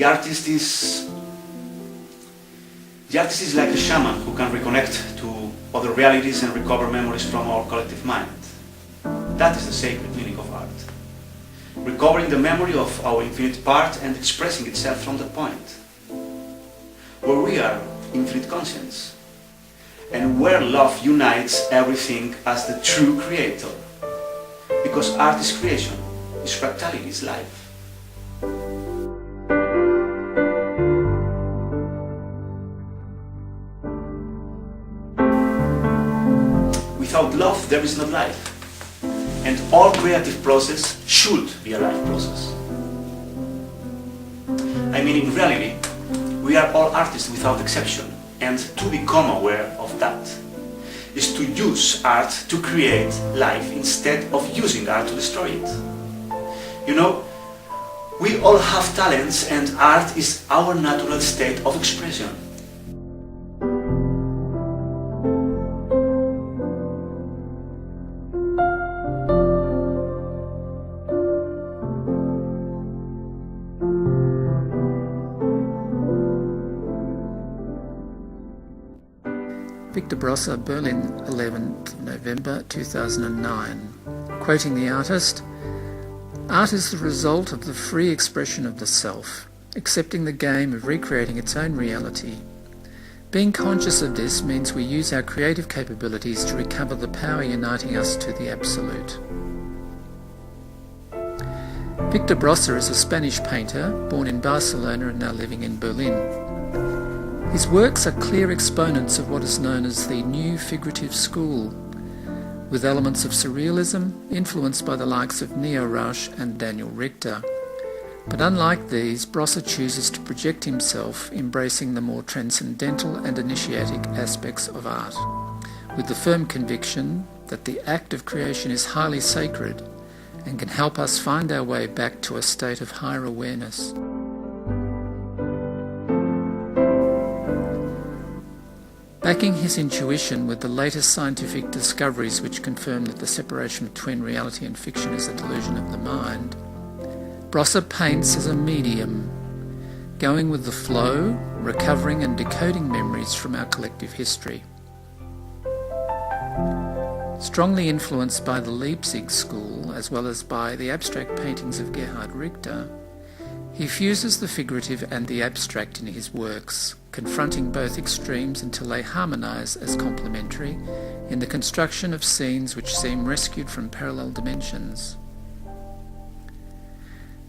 The artist is like a shaman who can reconnect to other realities and recover memories from our collective mind. That is the sacred meaning of art. Recovering the memory of our infinite part and expressing itself from that point, where we are infinite conscience, and where love unites everything as the true creator. Because art is creation, is fractality, is life. Without love, there is not life. And all creative process should be a life process. I mean, in reality, we are all artists without exception, and to become aware of that is to use art to create life instead of using art to destroy it. You know, we all have talents, and art is our natural state of expression. Víctor Brossa, Berlin, 11th November 2009. Quoting the artist, "Art is the result of the free expression of the self, accepting the game of recreating its own reality. Being conscious of this means we use our creative capabilities to recover the power uniting us to the Absolute." Víctor Brossa is a Spanish painter, born in Barcelona and now living in Berlin. His works are clear exponents of what is known as the new figurative school, with elements of surrealism influenced by the likes of Neo-Rush and Daniel Richter. But unlike these, Brossa chooses to project himself, embracing the more transcendental and initiatic aspects of art, with the firm conviction that the act of creation is highly sacred and can help us find our way back to a state of higher awareness. Backing his intuition with the latest scientific discoveries which confirm that the separation between reality and fiction is a delusion of the mind, Brossa paints as a medium, going with the flow, recovering and decoding memories from our collective history. Strongly influenced by the Leipzig school as well as by the abstract paintings of Gerhard Richter, he fuses the figurative and the abstract in his works, confronting both extremes until they harmonize as complementary in the construction of scenes which seem rescued from parallel dimensions.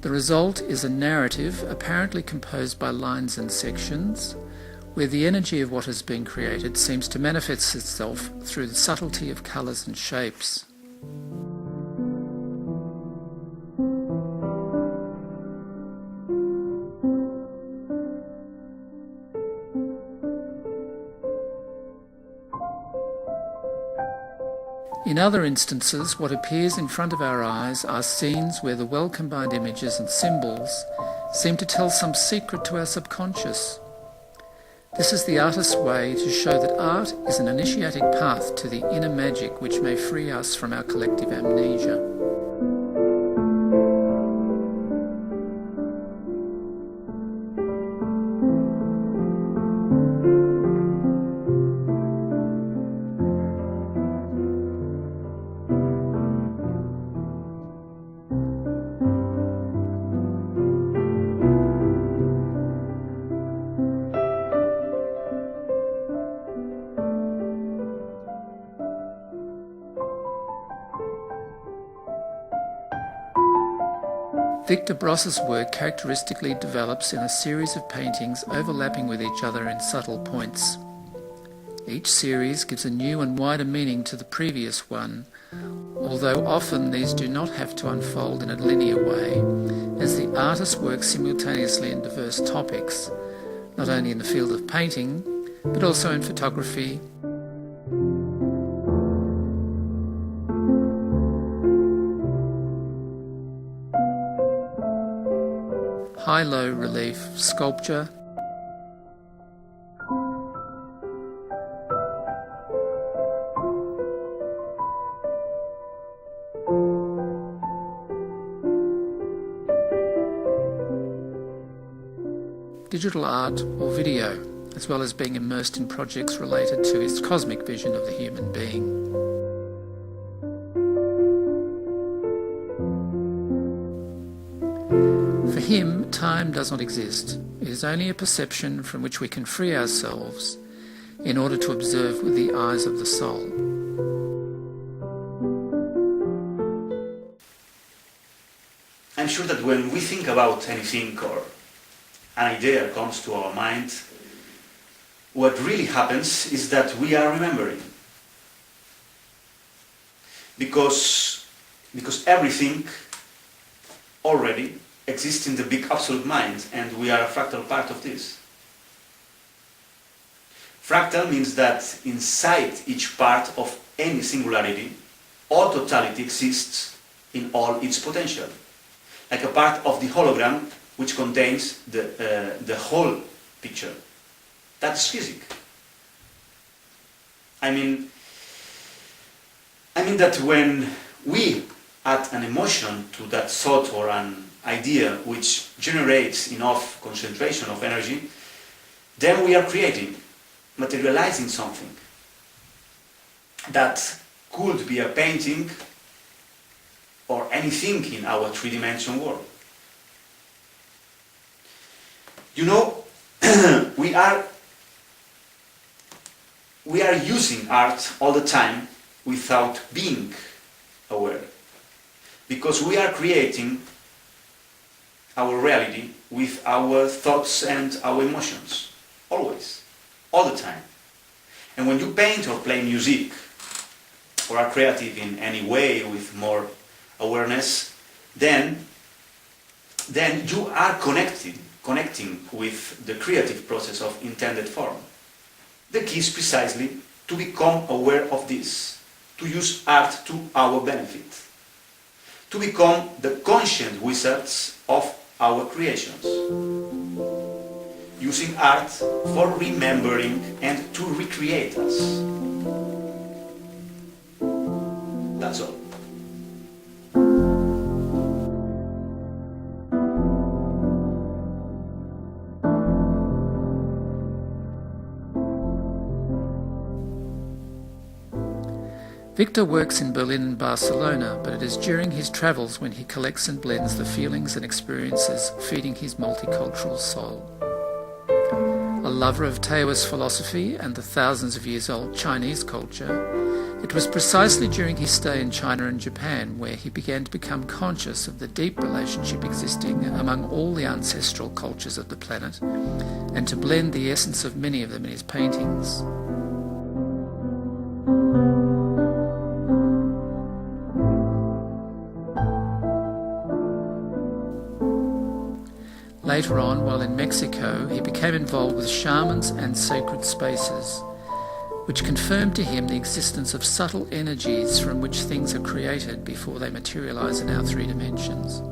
The result is a narrative apparently composed by lines and sections, where the energy of what has been created seems to manifest itself through the subtlety of colours and shapes. In other instances, what appears in front of our eyes are scenes where the well-combined images and symbols seem to tell some secret to our subconscious. This is the artist's way to show that art is an initiatic path to the inner magic which may free us from our collective amnesia. Víctor Brossa's work characteristically develops in a series of paintings overlapping with each other in subtle points. Each series gives a new and wider meaning to the previous one, although often these do not have to unfold in a linear way, as the artist works simultaneously in diverse topics, not only in the field of painting, but also in photography, high-low relief sculpture, digital art or video, as well as being immersed in projects related to his cosmic vision of the human being. For him, time does not exist. It is only a perception from which we can free ourselves in order to observe with the eyes of the soul. I'm sure that when we think about anything or an idea comes to our mind, what really happens is that we are remembering. Because everything already exists in the big absolute mind, and we are a fractal part of this. Fractal means that inside each part of any singularity, all totality exists in all its potential, like a part of the hologram which contains the whole picture. That's physics. I mean that when we add an emotion to that thought or an idea which generates enough concentration of energy, then we are creating, materializing something that could be a painting or anything in our three-dimensional world. You know, we are using art all the time without being aware, because we are creating our reality with our thoughts and our emotions, always, all the time. And when you paint or play music, or are creative in any way with more awareness, then you are connecting with the creative process of intended form. The key is precisely to become aware of this, to use art to our benefit, to become the conscient wizards of our creations, using art for remembering and to recreate us. That's all. Victor works in Berlin and Barcelona, but it is during his travels when he collects and blends the feelings and experiences feeding his multicultural soul. A lover of Taoist philosophy and the thousands of years old Chinese culture, it was precisely during his stay in China and Japan where he began to become conscious of the deep relationship existing among all the ancestral cultures of the planet, and to blend the essence of many of them in his paintings. Later on, while in Mexico, he became involved with shamans and sacred spaces, which confirmed to him the existence of subtle energies from which things are created before they materialize in our three dimensions.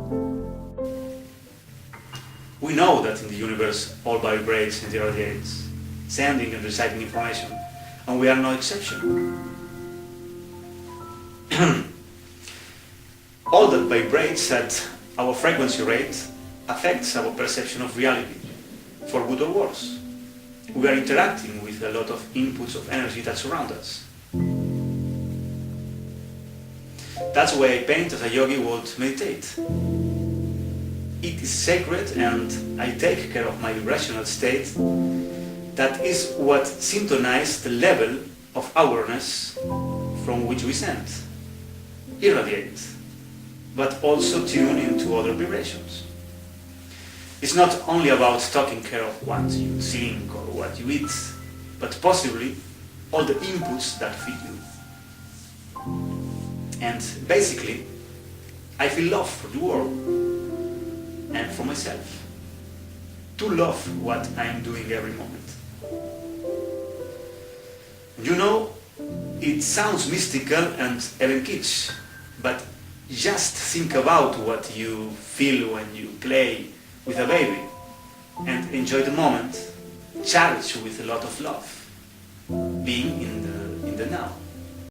We know that in the universe all vibrates and irradiates, sending and receiving information, and we are no exception. All that vibrates at our frequency rate affects our perception of reality, for good or worse. We are interacting with a lot of inputs of energy that surround us. That's why I paint as a yogi would meditate. It is sacred, and I take care of my vibrational state. That is what synchronizes the level of awareness from which we send, irradiate, but also tune into other vibrations. It's not only about taking care of what you think or what you eat, but possibly all the inputs that feed you. And basically, I feel love for the world and for myself. To love what I'm doing every moment. You know, it sounds mystical and even kitsch, but just think about what you feel when you play with a baby and enjoy the moment, charged with a lot of love, being in the now.